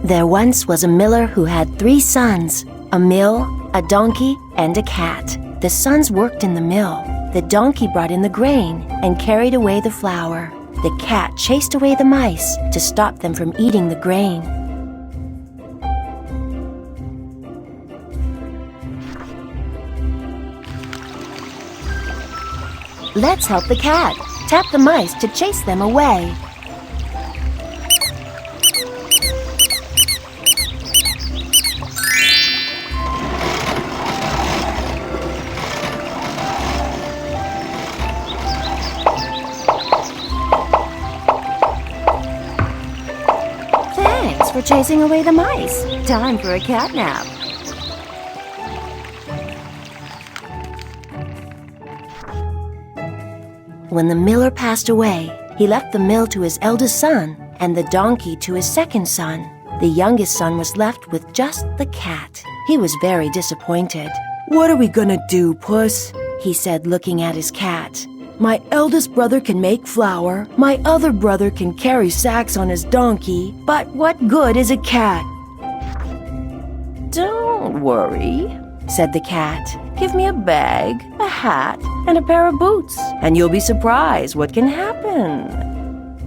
There once was a miller who had 3 sons, a mill, a donkey, and a cat. The sons worked in the mill. The donkey brought in the grain and carried away the flour. The cat chased away the mice to stop them from eating the grain. Let's help the cat. Tap the mice to chase them away. Thanks for chasing away the mice. Time for a cat nap. When the miller passed away, he left the mill to his eldest son and the donkey to his second son. The youngest son was left with just the cat. He was very disappointed. "What are we gonna do, Puss?" he said, looking at his cat. "My eldest brother can make flour. My other brother can carry sacks on his donkey. But what good is a cat?" "Don't worry," said the cat. "Give me a bag, a hat, and a pair of boots, and you'll be surprised what can happen."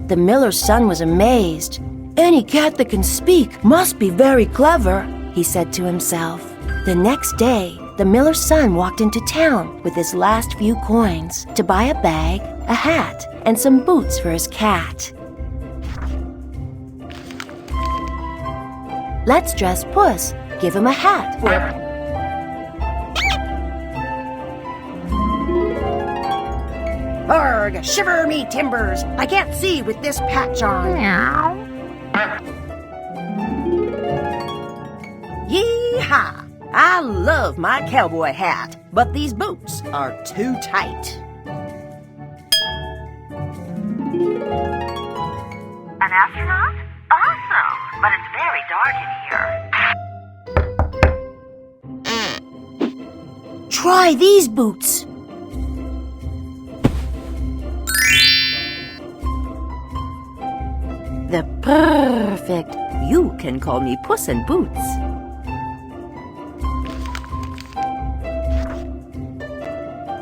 The miller's son was amazed. "Any cat that can speak must be very clever," he said to himself. The next day, the miller's son walked into town with his last few coins to buy a bag, a hat, and some boots for his cat. "Let's dress Puss. Give him a hat." Arg! Shiver me timbers! I can't see with this patch on. Yee-haw! I love my cowboy hat, but these boots are too tight. An astronaut? Awesome! But it's very dark in here. Try these boots. The perfect. You can call me Puss in Boots.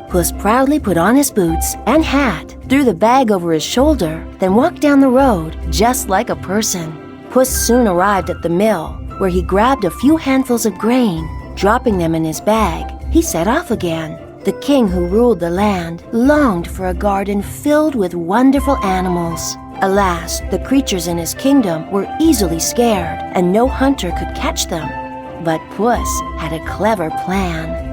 Puss proudly put on his boots and hat, threw the bag over his shoulder, then walked down the road just like a person. Puss soon arrived at the mill, where he grabbed a few handfuls of grain. Dropping them in his bag, he set off again. The king who ruled the land longed for a garden filled with wonderful animals. Alas, the creatures in his kingdom were easily scared, and no hunter could catch them. But Puss had a clever plan.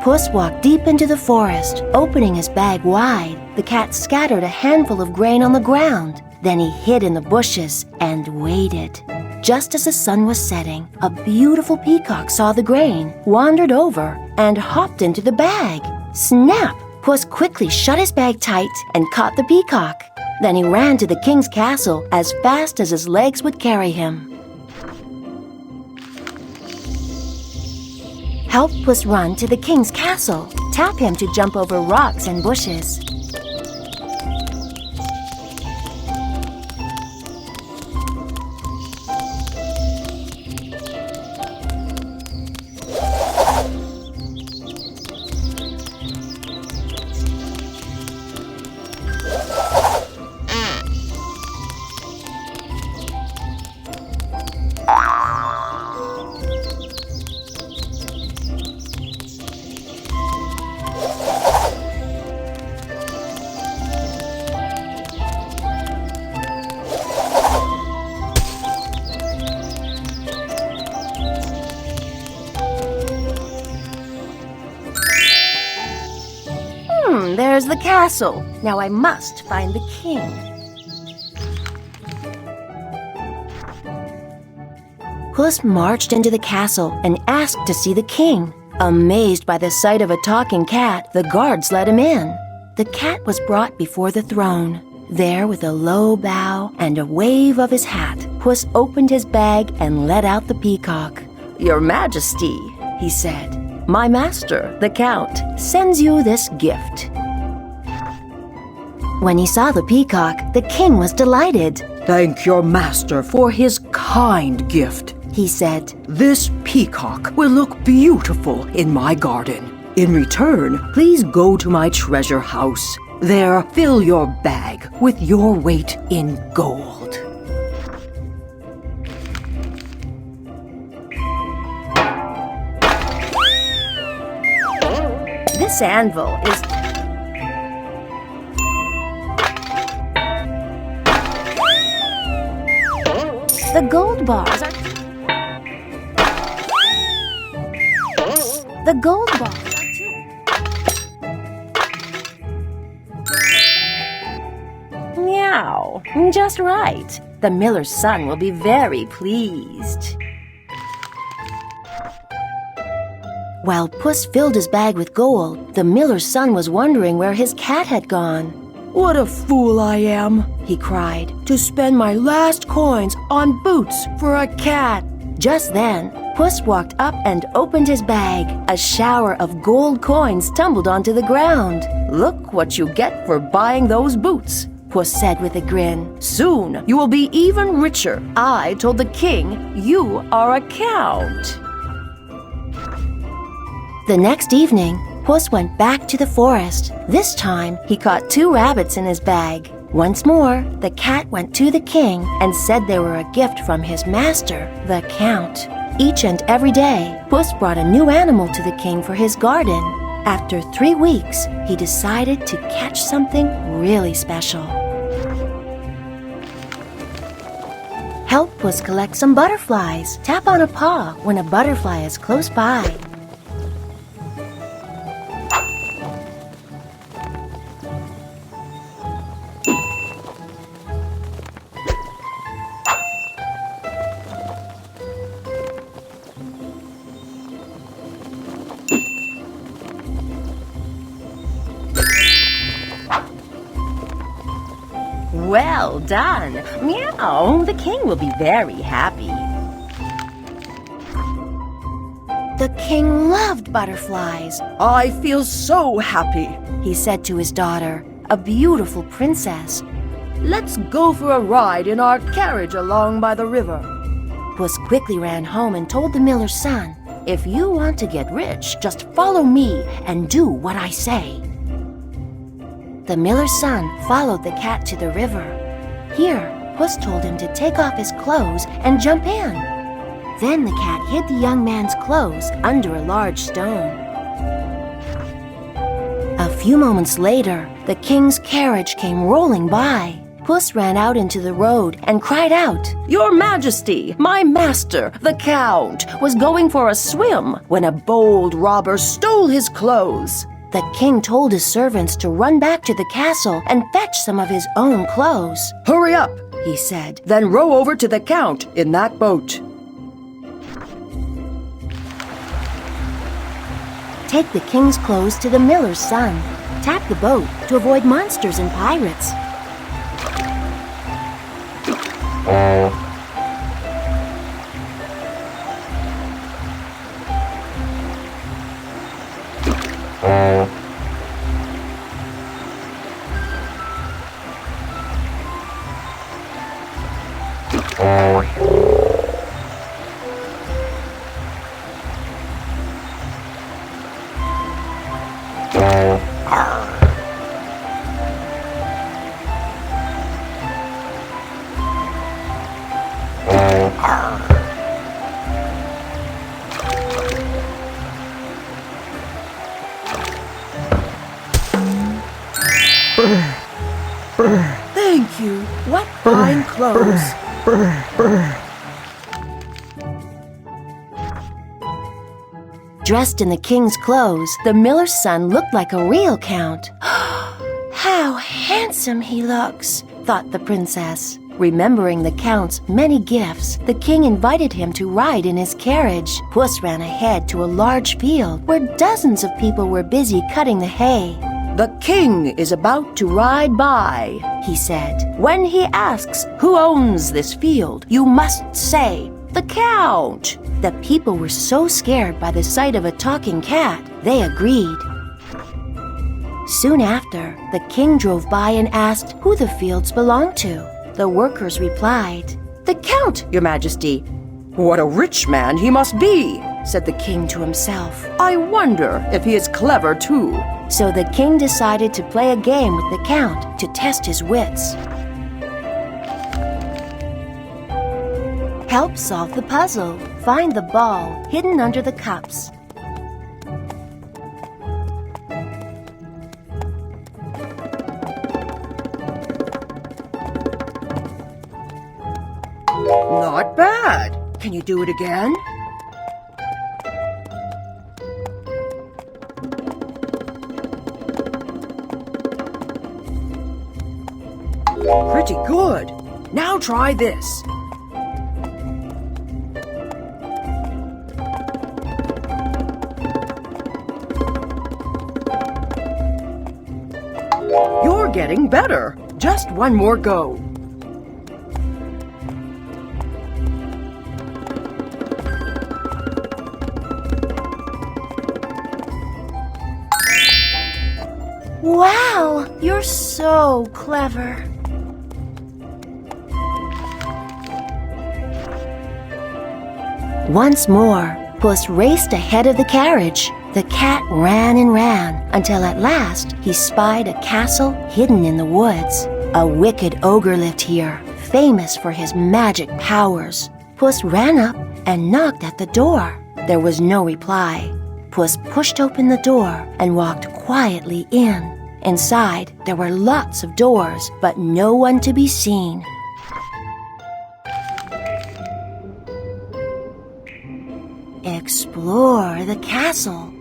Puss walked deep into the forest, opening his bag wide. The cat scattered a handful of grain on the ground. Then he hid in the bushes and waited. Just as the sun was setting, a beautiful peacock saw the grain, wandered over, and hopped into the bag. Snap! Puss quickly shut his bag tight and caught the peacock. Then he ran to the king's castle as fast as his legs would carry him. Help Puss run to the king's castle. Tap him to jump over rocks and bushes. There's the castle. Now I must find the king. Puss marched into the castle and asked to see the king. Amazed by the sight of a talking cat, the guards let him in. The cat was brought before the throne. There, with a low bow and a wave of his hat, Puss opened his bag and let out the peacock. "Your Majesty," he said, my master, the Count, sends you this gift." When he saw the peacock, the king was delighted. "Thank your master for his kind gift," He said. "This peacock will look beautiful in my garden. In return, please go to my treasure house. There, fill your bag with your weight in gold." This anvil is... The gold bars are... The gold bars are too... Meow. Just right. The miller's son will be very pleased. While Puss filled his bag with gold, the miller's son was wondering where his cat had gone. "What a fool I am," He cried. "to spend my last coins on boots for a cat." Just then, Puss walked up and opened his bag. A shower of gold coins tumbled onto the ground. "Look what you get for buying those boots," Puss said with a grin. "Soon you will be even richer. I told the king you are a count." The next evening, Puss went back to the forest. This time, he caught 2 rabbits in his bag. Once more, the cat went to the king and said they were a gift from his master, the Count. Each and every day, Puss brought a new animal to the king for his garden. After 3 weeks, he decided to catch something really special. Help Puss collect some butterflies. Tap on a paw when a butterfly is close by. Well done. Meow. The king will be very happy. The king loved butterflies. "I feel so happy," He said to his daughter, a beautiful princess. "Let's go for a ride in our carriage along by the river." Puss quickly ran home and told the miller's son, "If you want to get rich, just follow me and do what I say." The miller's son followed the cat to the river. Here, Puss told him to take off his clothes and jump in. Then the cat hid the young man's clothes under a large stone. A few moments later, the king's carriage came rolling by. Puss ran out into the road and cried out, "Your Majesty, my master, the Count, was going for a swim when a bold robber stole his clothes." The king told his servants to run back to the castle and fetch some of his own clothes. "Hurry up," he said, "then row over to the Count in that boat." Take the king's clothes to the miller's son. Tap the boat to avoid monsters and pirates. "Thank you. What fine clothes." Dressed in the king's clothes, the miller's son looked like a real count. "How handsome he looks," thought the princess. Remembering the count's many gifts, the king invited him to ride in his carriage. Puss ran ahead to a large field where dozens of people were busy cutting the hay. "The king is about to ride by," he said. "When he asks who owns this field, you must say, The Count! The people were so scared by the sight of a talking cat, they agreed. Soon after, the king drove by and asked who the fields belonged to. The workers replied, "The Count, Your Majesty." What a rich man he must be, said the king to himself. I wonder if he is clever too. So the king decided to play a game with the Count to test his wits. Help solve the puzzle. Find the ball hidden under the cups. Not bad. Can you do it again? Pretty good. Now try this. You're getting better. Just one more go. Wow, you're so clever. Once more, Puss raced ahead of the carriage. The cat ran and ran until at last he spied a castle hidden in the woods. A wicked ogre lived here, famous for his magic powers. Puss ran up and knocked at the door. There was no reply. Puss pushed open the door and walked quietly in. Inside, there were lots of doors, but no one to be seen. Explore the castle.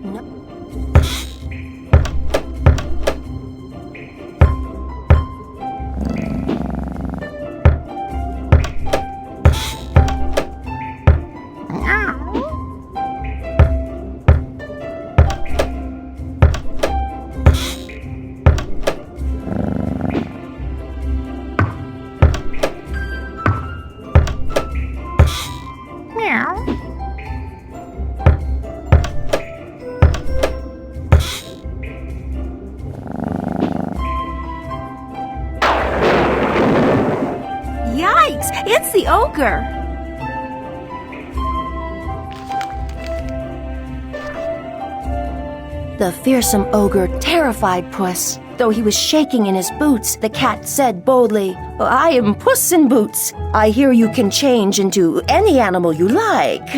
Yikes! It's the ogre! The fearsome ogre terrified Puss. Though he was shaking in his boots, the cat said boldly, "I am Puss in Boots. I hear you can change into any animal you like."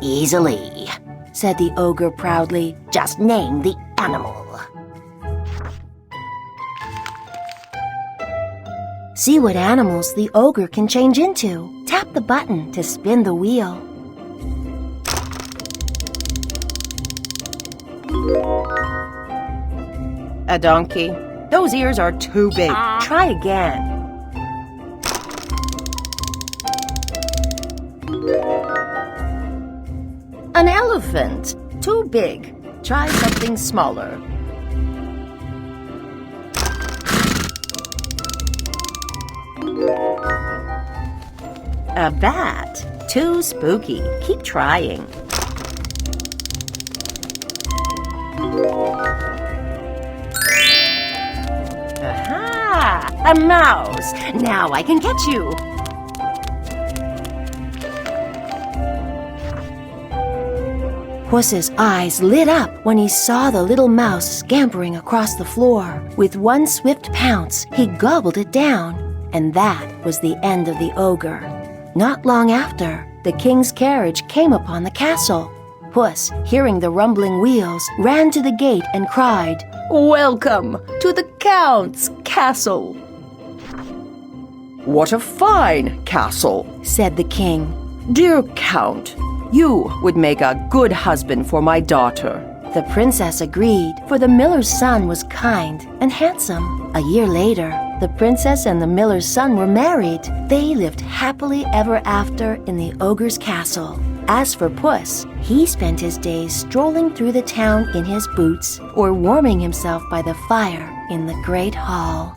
"Easily," said the ogre proudly. "Just name the animal." See what animals the ogre can change into. Tap the button to spin the wheel. A donkey. Those ears are too big. Try again. An elephant. Too big. Try something smaller. A bat. Too spooky. Keep trying. Aha! A mouse. Now I can catch you. Puss's eyes lit up when he saw the little mouse scampering across the floor. With one swift pounce, he gobbled it down. And that was the end of the ogre. Not long after, the king's carriage came upon the castle. Puss, hearing the rumbling wheels, ran to the gate and cried, "Welcome to the Count's castle!" What a fine castle, said the king. Dear Count, you would make a good husband for my daughter. The princess agreed, for the miller's son was kind and handsome. A year later, the princess and the miller's son were married. They lived happily ever after in the ogre's castle. As for Puss, he spent his days strolling through the town in his boots or warming himself by the fire in the great hall.